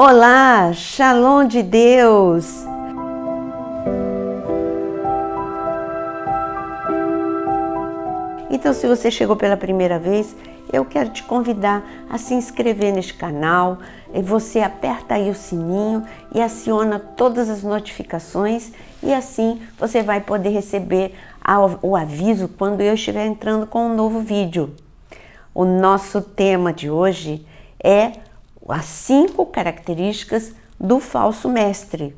Olá, Shalom de Deus! Então, se você chegou pela primeira vez, eu quero te convidar a se inscrever neste canal. E você aperta aí o sininho e aciona todas as notificações e assim você vai poder receber o aviso quando eu estiver entrando com um novo vídeo. O nosso tema de hoje é as 5 características do falso mestre.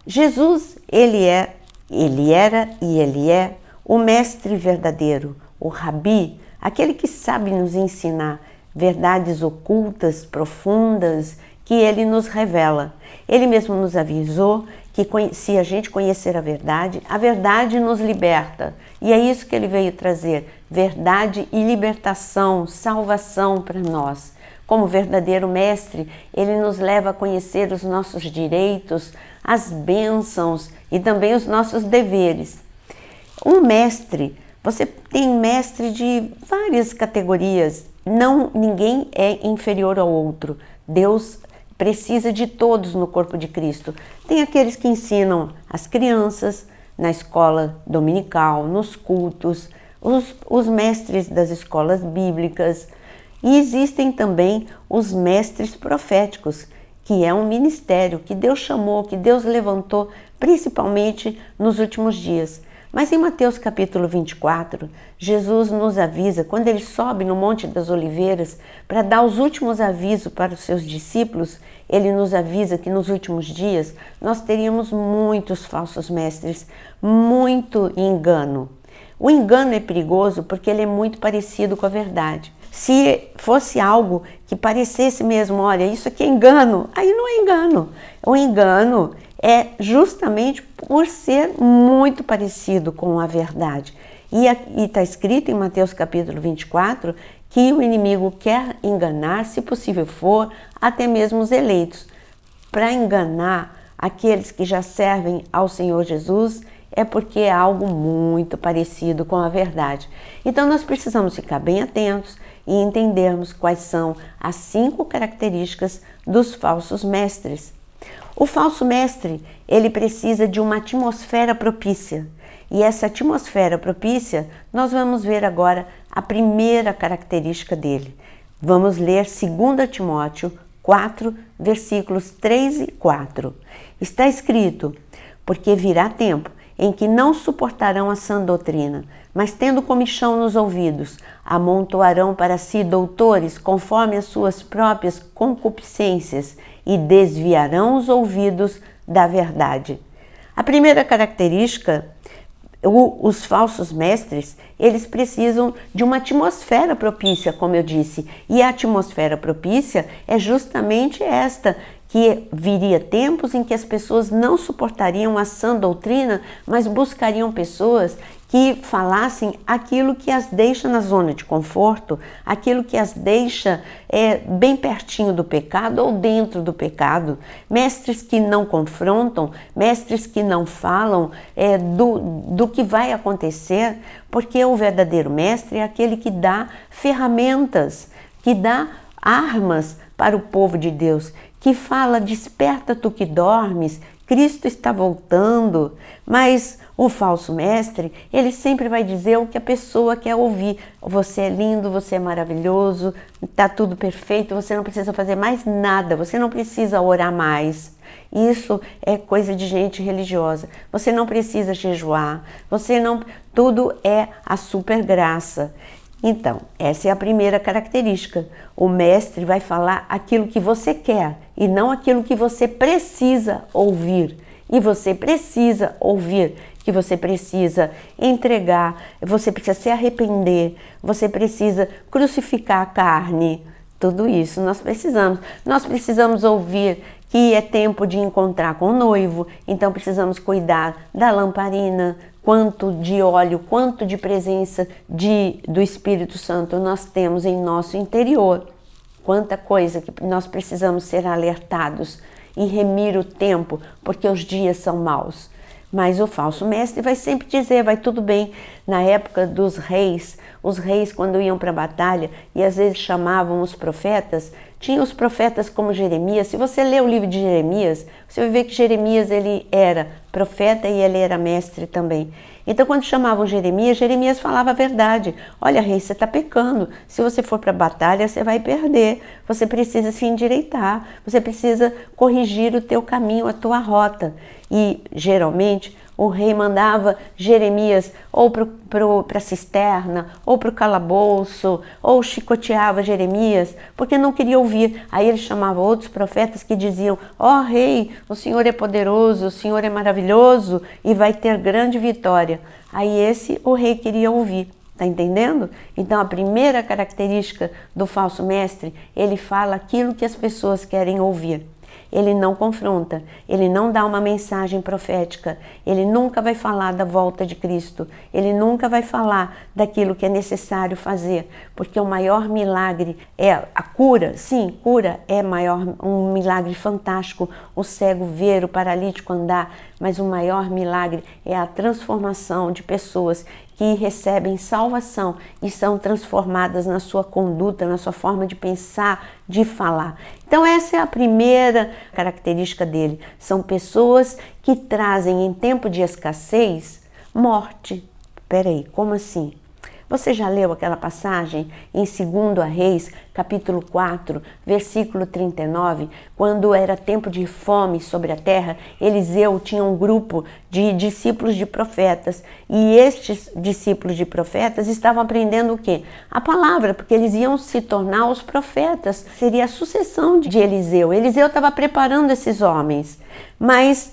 Jesus, ele era e ele é o mestre verdadeiro, o rabi, aquele que sabe nos ensinar verdades ocultas, profundas, que ele nos revela. Ele mesmo nos avisou que se a gente conhecer a verdade nos liberta. E é isso que ele veio trazer, verdade e libertação, salvação para nós. Como verdadeiro mestre, ele nos leva a conhecer os nossos direitos, as bênçãos e também os nossos deveres. Um mestre, você tem mestre de várias categorias, ninguém é inferior ao outro. Deus precisa de todos no corpo de Cristo. Tem aqueles que ensinam as crianças na escola dominical, nos cultos, os mestres das escolas bíblicas. E existem também os mestres proféticos, que é um ministério que Deus chamou, que Deus levantou, principalmente nos últimos dias. Mas em Mateus capítulo 24, Jesus nos avisa, quando ele sobe no Monte das Oliveiras para dar os últimos avisos para os seus discípulos, ele nos avisa que nos últimos dias nós teríamos muitos falsos mestres, muito engano. O engano é perigoso porque ele é muito parecido com a verdade. Se fosse algo que parecesse mesmo, olha, isso aqui é engano, aí não é engano. O engano é justamente por ser muito parecido com a verdade. E está escrito em Mateus capítulo 24 que o inimigo quer enganar, se possível for, até mesmo os eleitos. Para enganar aqueles que já servem ao Senhor Jesus, é porque é algo muito parecido com a verdade. Então nós precisamos ficar bem atentos e entendermos quais são as 5 características dos falsos mestres. O falso mestre, ele precisa de uma atmosfera propícia. E essa atmosfera propícia, nós vamos ver agora a primeira característica dele. Vamos ler 2 Timóteo 4, versículos 3 e 4. Está escrito: porque virá tempo em que não suportarão a sã doutrina, mas tendo comichão nos ouvidos, amontoarão para si doutores conforme as suas próprias concupiscências e desviarão os ouvidos da verdade. A primeira característica, os falsos mestres, eles precisam de uma atmosfera propícia, como eu disse, e a atmosfera propícia é justamente esta, que viria tempos em que as pessoas não suportariam a sã doutrina, mas buscariam pessoas que falassem aquilo que as deixa na zona de conforto, aquilo que as deixa bem pertinho do pecado ou dentro do pecado. Mestres que não confrontam, mestres que não falam do que vai acontecer, porque o verdadeiro mestre é aquele que dá ferramentas, que dá armas para o povo de Deus, que fala: desperta tu que dormes, Cristo está voltando. Mas o falso mestre, ele sempre vai dizer o que a pessoa quer ouvir. Você é lindo, você é maravilhoso, está tudo perfeito, você não precisa fazer mais nada, você não precisa orar mais. Isso é coisa de gente religiosa. Você não precisa jejuar, tudo é a super graça. Então, essa é a primeira característica. O mestre vai falar aquilo que você quer e não aquilo que você precisa ouvir. E você precisa ouvir que você precisa entregar, você precisa se arrepender, você precisa crucificar a carne. Tudo isso nós precisamos. Nós precisamos ouvir que é tempo de encontrar com o noivo, então precisamos cuidar da lamparina, quanto de óleo, quanto de presença do Espírito Santo nós temos em nosso interior. Quanta coisa que nós precisamos ser alertados e remir o tempo, porque os dias são maus. Mas o falso mestre vai sempre dizer, vai tudo bem. Na época dos reis, os reis quando iam para a batalha e às vezes chamavam os profetas, Tinha os profetas como Jeremias. Se você ler o livro de Jeremias, você vai ver que Jeremias ele era profeta e ele era mestre também. Então, quando chamavam Jeremias, Jeremias falava a verdade. Olha, rei, você está pecando. Se você for para a batalha, você vai perder. Você precisa se endireitar. Você precisa corrigir o teu caminho, a tua rota. E, geralmente, o rei mandava Jeremias ou para a cisterna, ou para o calabouço, ou chicoteava Jeremias, porque não queria ouvir. Aí ele chamava outros profetas que diziam: ó rei, o Senhor é poderoso, o Senhor é maravilhoso e vai ter grande vitória. Aí esse o rei queria ouvir. Tá entendendo? Então a primeira característica do falso mestre, ele fala aquilo que as pessoas querem ouvir. Ele não confronta, ele não dá uma mensagem profética, ele nunca vai falar da volta de Cristo, ele nunca vai falar daquilo que é necessário fazer, porque o maior milagre é a cura. Sim, cura é um milagre fantástico, o cego ver, o paralítico andar, mas o maior milagre é a transformação de pessoas que recebem salvação e são transformadas na sua conduta, na sua forma de pensar, de falar. Então essa é a primeira característica dele. São pessoas que trazem em tempo de escassez morte. Peraí, como assim? Você já leu aquela passagem em 2 Reis, capítulo 4, versículo 39, quando era tempo de fome sobre a terra, Eliseu tinha um grupo de discípulos de profetas, e estes discípulos de profetas estavam aprendendo o quê? A palavra, porque eles iam se tornar os profetas, seria a sucessão de Eliseu. Eliseu estava preparando esses homens, mas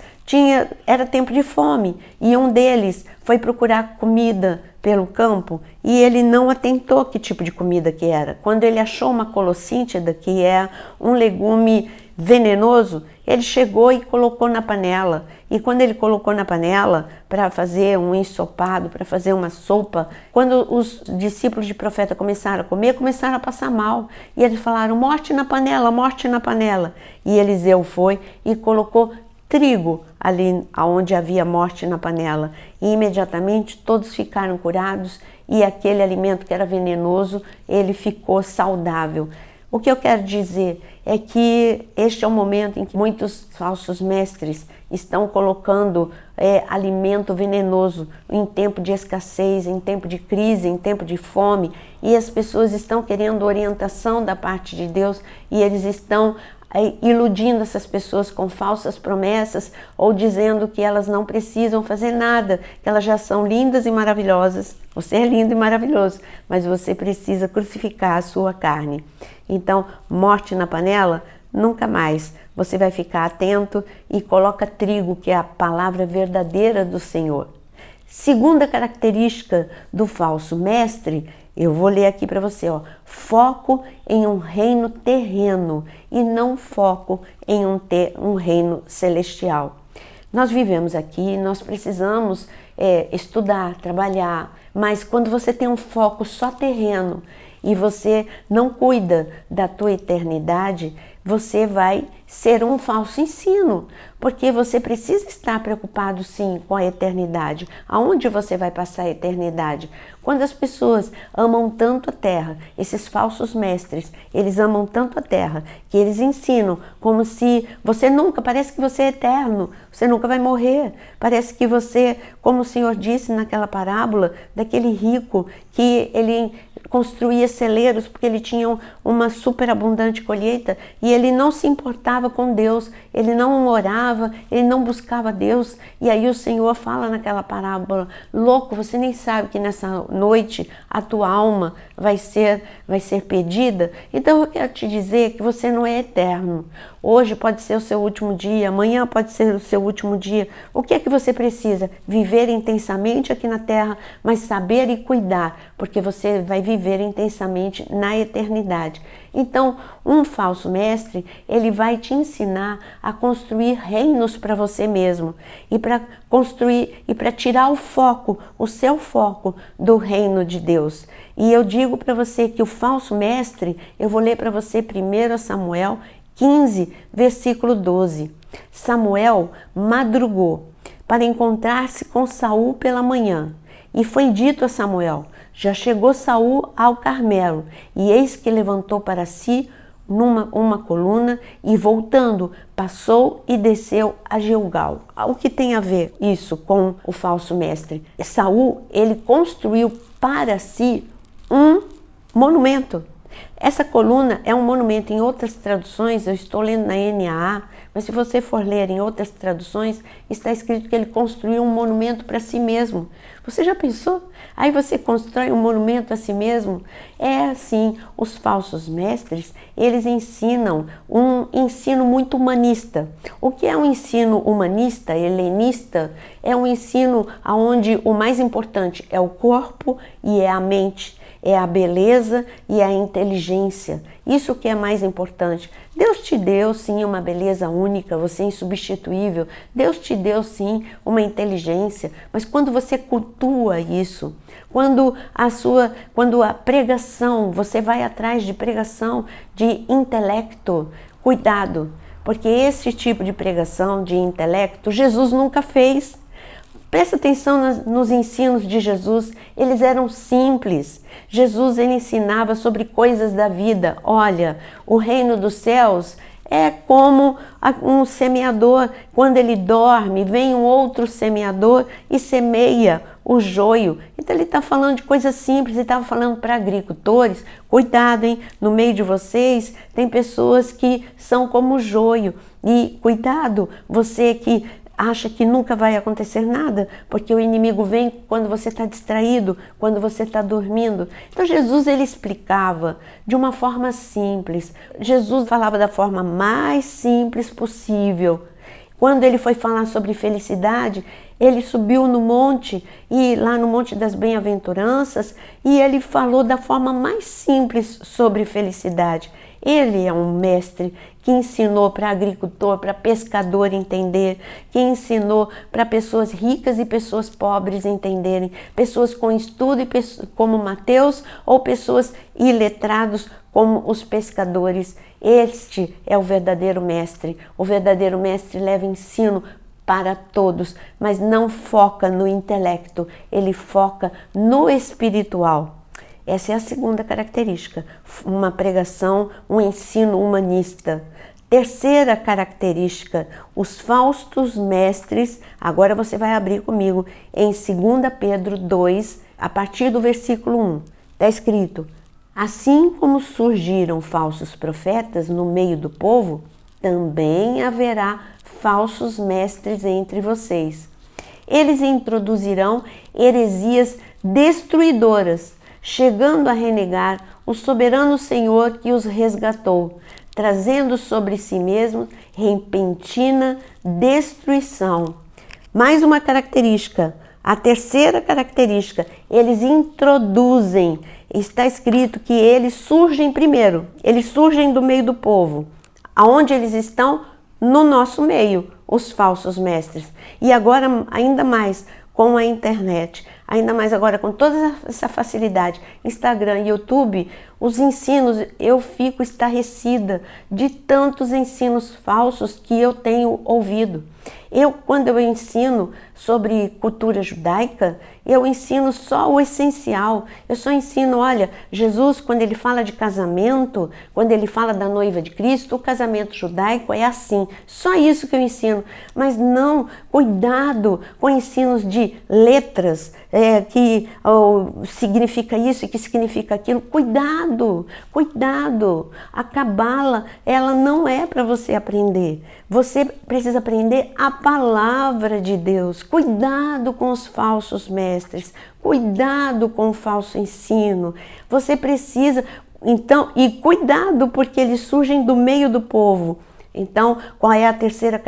era tempo de fome, e um deles foi procurar comida pelo campo e ele não atentou que tipo de comida que era. Quando ele achou uma colossíntida, que é um legume venenoso, ele chegou e colocou na panela. E quando ele colocou na panela para fazer um ensopado, para fazer uma sopa, quando os discípulos de profeta começaram a comer, começaram a passar mal. E eles falaram: morte na panela, morte na panela. E Eliseu foi e colocou trigo ali onde havia morte na panela, e imediatamente todos ficaram curados e aquele alimento que era venenoso, ele ficou saudável. O que eu quero dizer é que este é o momento em que muitos falsos mestres estão colocando alimento venenoso em tempo de escassez, em tempo de crise, em tempo de fome, e as pessoas estão querendo orientação da parte de Deus e eles estão iludindo essas pessoas com falsas promessas ou dizendo que elas não precisam fazer nada, que elas já são lindas e maravilhosas. Você é lindo e maravilhoso, mas você precisa crucificar a sua carne. Então, morte na panela, nunca mais. Você vai ficar atento e coloca trigo, que é a palavra verdadeira do Senhor. Segunda característica do falso mestre, eu vou ler aqui para você, foco em um reino terreno e não foco em um reino celestial. Nós vivemos aqui, nós precisamos estudar, trabalhar, mas quando você tem um foco só terreno e você não cuida da tua eternidade, você vai ser um falso ensino, porque você precisa estar preocupado sim com a eternidade. Aonde você vai passar a eternidade? Quando as pessoas amam tanto a terra, esses falsos mestres, eles amam tanto a terra, que eles ensinam como se parece que você é eterno, você nunca vai morrer. Parece que você, como o Senhor disse naquela parábola, daquele rico que ele construía celeiros porque ele tinha uma superabundante colheita e ele não se importava com Deus, ele não orava, ele não buscava Deus. E aí o Senhor fala naquela parábola: louco, você nem sabe que nessa noite a tua alma vai ser pedida? Então eu quero te dizer que você não é eterno. Hoje pode ser o seu último dia, amanhã pode ser o seu último dia. O que é que você precisa? Viver intensamente aqui na terra, mas saber e cuidar, porque você vai viver intensamente na eternidade. Então, um falso mestre, ele vai te ensinar a construir reinos para você mesmo e para construir e para tirar o seu foco do reino de Deus. E eu digo para você que o falso mestre, eu vou ler para você 1 Samuel 15, versículo 12. Samuel madrugou para encontrar-se com Saul pela manhã, e foi dito a Samuel: já chegou Saul ao Carmelo, e eis que levantou para si uma coluna e voltando, passou e desceu a Gilgal. O que tem a ver isso com o falso mestre? Saul, ele construiu para si um monumento. Essa coluna é um monumento. Em outras traduções, eu estou lendo na NAA, mas se você for ler em outras traduções, está escrito que ele construiu um monumento para si mesmo. Você já pensou? Aí você constrói um monumento a si mesmo? É assim, os falsos mestres, eles ensinam um ensino muito humanista. O que é um ensino humanista, helenista? É um ensino onde o mais importante é o corpo e é a mente. É a beleza e a inteligência. Isso que é mais importante. Deus te deu sim uma beleza única, você é insubstituível. Deus te deu sim uma inteligência, mas quando você cultua isso, quando a pregação, você vai atrás de pregação de intelecto, cuidado, porque esse tipo de pregação de intelecto Jesus nunca fez. Presta atenção nos ensinos de Jesus, eles eram simples. Jesus, ele ensinava sobre coisas da vida. Olha, o reino dos céus é como um semeador. Quando ele dorme, vem um outro semeador e semeia o joio. Então ele está falando de coisas simples, ele estava falando para agricultores. Cuidado, hein? No meio de vocês tem pessoas que são como o joio. E cuidado, você que acha que nunca vai acontecer nada, porque o inimigo vem quando você está distraído, quando você está dormindo. Então Jesus, ele explicava de uma forma simples. Jesus falava da forma mais simples possível. Quando ele foi falar sobre felicidade, ele subiu no monte, e lá no Monte das Bem-aventuranças, e ele falou da forma mais simples sobre felicidade. Ele é um mestre que ensinou para agricultor, para pescador entender, que ensinou para pessoas ricas e pessoas pobres entenderem, pessoas com estudo como Mateus ou pessoas iletrados como os pescadores. Este é o verdadeiro mestre. O verdadeiro mestre leva ensino para todos, mas não foca no intelecto, ele foca no espiritual. Essa é a segunda característica, uma pregação, um ensino humanista. Terceira característica, os falsos mestres, agora você vai abrir comigo em 2 Pedro 2, a partir do versículo 1. Está escrito: assim como surgiram falsos profetas no meio do povo, também haverá falsos mestres entre vocês. Eles introduzirão heresias destruidoras, chegando a renegar o soberano Senhor que os resgatou, trazendo sobre si mesmo repentina destruição. Mais uma característica, a terceira característica, eles introduzem. Está escrito que eles surgem primeiro, eles surgem do meio do povo. Aonde eles estão? No nosso meio, os falsos mestres. E agora, ainda mais, com a internet, ainda mais agora com toda essa facilidade, Instagram, YouTube, os ensinos, eu fico estarrecida de tantos ensinos falsos que eu tenho ouvido. Quando eu ensino sobre cultura judaica, eu ensino só o essencial. Eu só ensino, olha, Jesus, quando ele fala de casamento, quando ele fala da noiva de Cristo, o casamento judaico é assim. Só isso que eu ensino. Mas não, cuidado com ensinos de letras, que significa isso e que significa aquilo. Cuidado, cuidado. A Cabala, ela não é para você aprender. Você precisa aprender a palavra de Deus. Cuidado com os falsos mestres. Cuidado com o falso ensino. Você precisa, então, e cuidado porque eles surgem do meio do povo. Então, qual é a terceira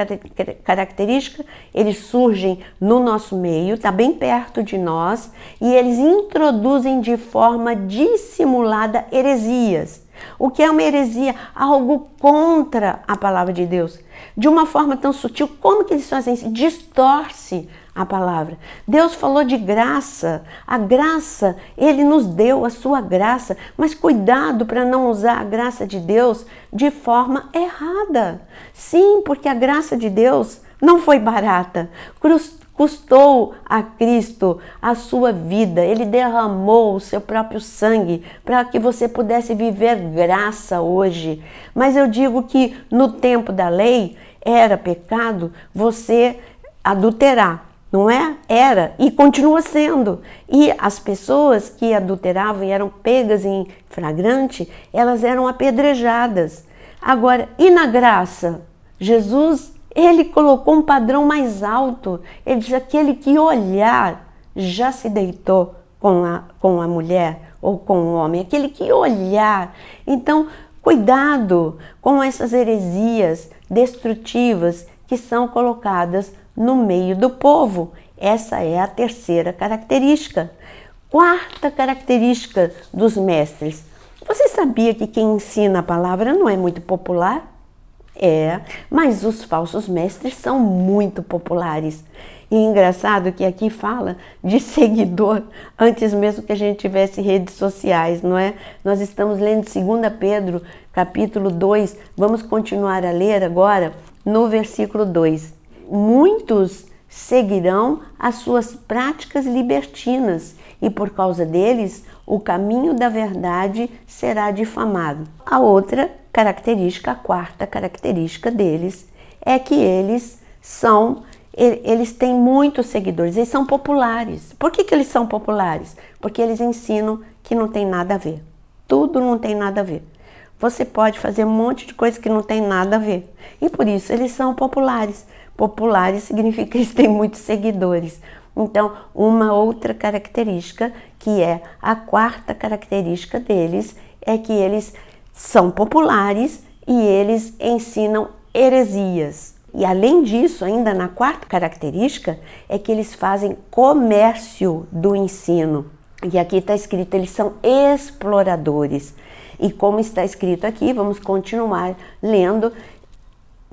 característica? Eles surgem no nosso meio, está bem perto de nós, e eles introduzem de forma dissimulada heresias. O que é uma heresia? Algo contra a palavra de Deus. De uma forma tão sutil, como que eles fazem isso? Distorce a palavra. Deus falou de graça. A graça, Ele nos deu a sua graça. Mas cuidado para não usar a graça de Deus de forma errada. Sim, porque a graça de Deus não foi barata. custou a Cristo a sua vida. Ele derramou o seu próprio sangue para que você pudesse viver graça hoje. Mas eu digo que no tempo da lei era pecado você adulterar. Não é? Era e continua sendo. E as pessoas que adulteravam e eram pegas em flagrante, elas eram apedrejadas. Agora, e na graça? Jesus, ele colocou um padrão mais alto. Ele diz: aquele que olhar já se deitou com a mulher ou com o homem. Aquele que olhar. Então, cuidado com essas heresias destrutivas que são colocadas no meio do povo. Essa é a terceira característica. Quarta característica dos mestres. Você sabia que quem ensina a palavra não é muito popular? É, mas os falsos mestres são muito populares. E engraçado que aqui fala de seguidor antes mesmo que a gente tivesse redes sociais, não é? Nós estamos lendo 2 Pedro, capítulo 2. Vamos continuar a ler agora no versículo 2. Muitos seguirão as suas práticas libertinas e por causa deles o caminho da verdade será difamado. A outra característica, a quarta característica deles é que eles têm muitos seguidores, eles são populares. Por que eles são populares? Porque eles ensinam que não tem nada a ver. Tudo não tem nada a ver. Você pode fazer um monte de coisa que não tem nada a ver. E por isso eles são populares. Populares significa que eles têm muitos seguidores. Então, uma outra característica, que é a quarta característica deles, é que eles são populares e eles ensinam heresias. E além disso, ainda na quarta característica, é que eles fazem comércio do ensino. E aqui está escrito, eles são exploradores. E como está escrito aqui, vamos continuar lendo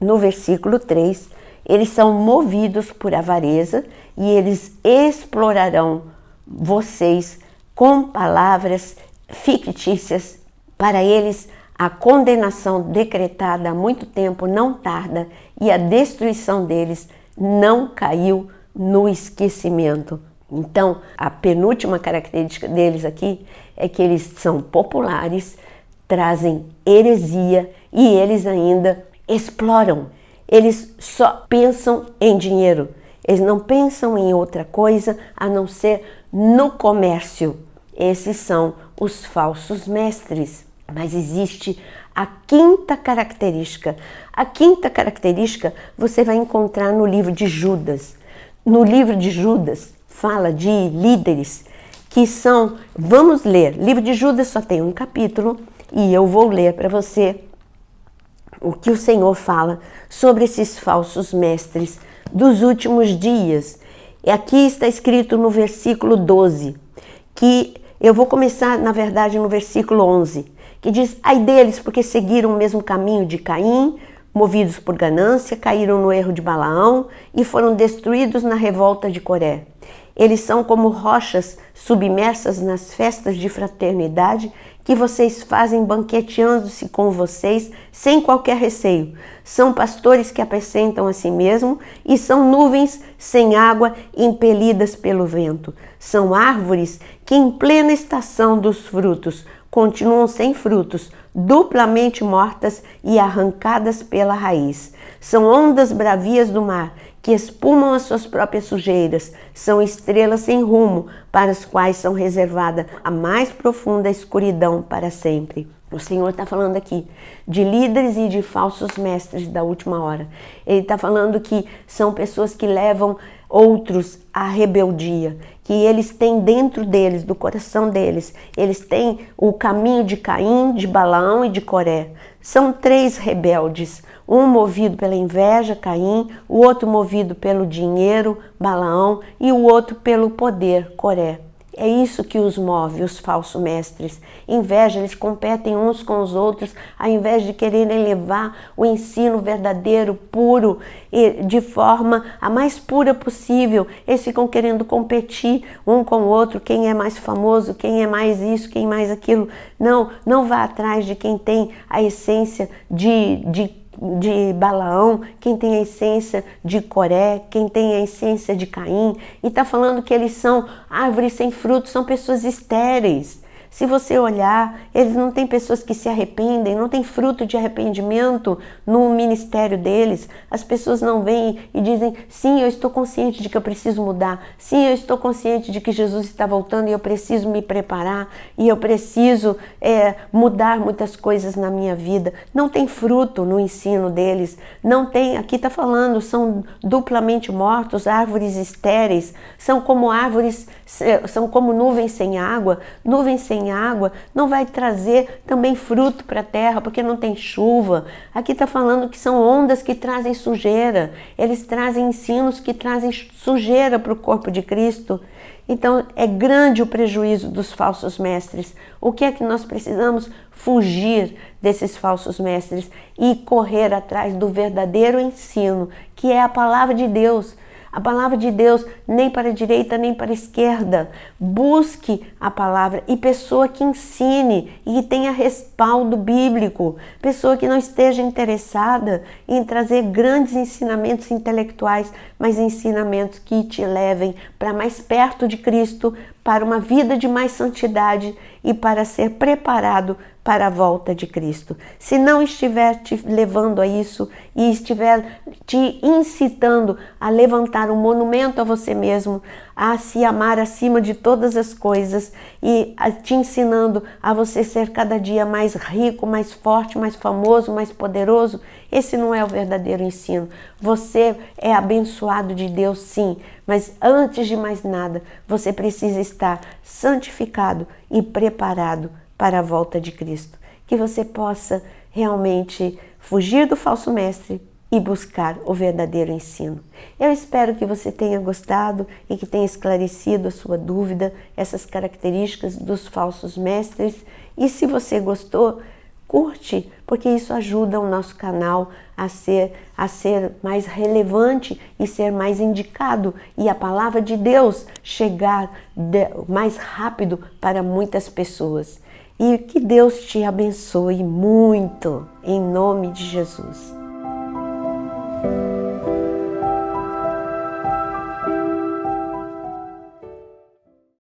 no versículo 3, eles são movidos por avareza e eles explorarão vocês com palavras fictícias. Para eles, a condenação decretada há muito tempo não tarda e a destruição deles não caiu no esquecimento. Então, a penúltima característica deles aqui é que eles são populares, trazem heresia e eles ainda exploram. Eles só pensam em dinheiro. Eles não pensam em outra coisa a não ser no comércio. Esses são os falsos mestres. Mas existe a quinta característica. A quinta característica você vai encontrar no livro de Judas. No livro de Judas fala de líderes que são... Vamos ler. O livro de Judas só tem um capítulo e eu vou ler para você o que o Senhor fala sobre esses falsos mestres dos últimos dias. E aqui está escrito no versículo 12, que eu vou começar, na verdade, no versículo 11, que diz: ai deles, porque seguiram o mesmo caminho de Caim, movidos por ganância, caíram no erro de Balaão e foram destruídos na revolta de Coré. Eles são como rochas submersas nas festas de fraternidade que vocês fazem banqueteando-se com vocês sem qualquer receio. São pastores que apacentam a si mesmo e são nuvens sem água impelidas pelo vento. São árvores que em plena estação dos frutos continuam sem frutos, duplamente mortas e arrancadas pela raiz. São ondas bravias do mar que espumam as suas próprias sujeiras. São estrelas sem rumo, para as quais são reservada a mais profunda escuridão para sempre. O Senhor está falando aqui de líderes e de falsos mestres da última hora. Ele está falando que são pessoas que levam outros à rebeldia, que eles têm dentro deles, do coração deles, eles têm o caminho de Caim, de Balaão e de Coré. São três rebeldes, um movido pela inveja, Caim, o outro movido pelo dinheiro, Balaão, e o outro pelo poder, Coré. É isso que os move, os falsos mestres. Inveja, eles competem uns com os outros, ao invés de quererem levar o ensino verdadeiro, puro, de forma a mais pura possível. Eles ficam querendo competir um com o outro, quem é mais famoso, quem é mais isso, quem mais aquilo. Não vá atrás de quem tem a essência de de Balaão, quem tem a essência de Coré, quem tem a essência de Caim, e está falando que eles são árvores sem frutos, são pessoas estéreis. Se você olhar, eles não têm pessoas que se arrependem, não tem fruto de arrependimento no ministério deles. As pessoas não vêm e dizem, sim, eu estou consciente de que eu preciso mudar. Sim, eu estou consciente de que Jesus está voltando e eu preciso me preparar. E eu preciso mudar muitas coisas na minha vida. Não tem fruto no ensino deles. Não tem, aqui está falando, são duplamente mortos, árvores estéreis. São como árvores, são como nuvens sem água. Nuvens sem água não vai trazer também fruto para a terra, porque não tem chuva. Aqui está falando que são ondas que trazem sujeira. Eles trazem ensinos que trazem sujeira para o corpo de Cristo. Então é grande o prejuízo dos falsos mestres. O que é que nós precisamos? Fugir desses falsos mestres e correr atrás do verdadeiro ensino, que é a palavra de Deus. A palavra de Deus, nem para a direita, nem para a esquerda. Busque a palavra e pessoa que ensine e que tenha respaldo bíblico. Pessoa que não esteja interessada em trazer grandes ensinamentos intelectuais, mas ensinamentos que te levem para mais perto de Cristo, para uma vida de mais santidade e para ser preparado para a volta de Cristo. Se não estiver te levando a isso e estiver te incitando a levantar um monumento a você mesmo, a se amar acima de todas as coisas e te ensinando a você ser cada dia mais rico, mais forte, mais famoso, mais poderoso, esse não é o verdadeiro ensino. Você é abençoado de Deus, sim, mas antes de mais nada, você precisa estar santificado e preparado para a volta de Cristo. Que você possa realmente fugir do falso mestre e buscar o verdadeiro ensino. Eu espero que você tenha gostado e que tenha esclarecido a sua dúvida, essas características dos falsos mestres. E se você gostou, curte, porque isso ajuda o nosso canal a ser mais relevante e ser mais indicado e a palavra de Deus chegar mais rápido para muitas pessoas. E que Deus te abençoe muito, em nome de Jesus.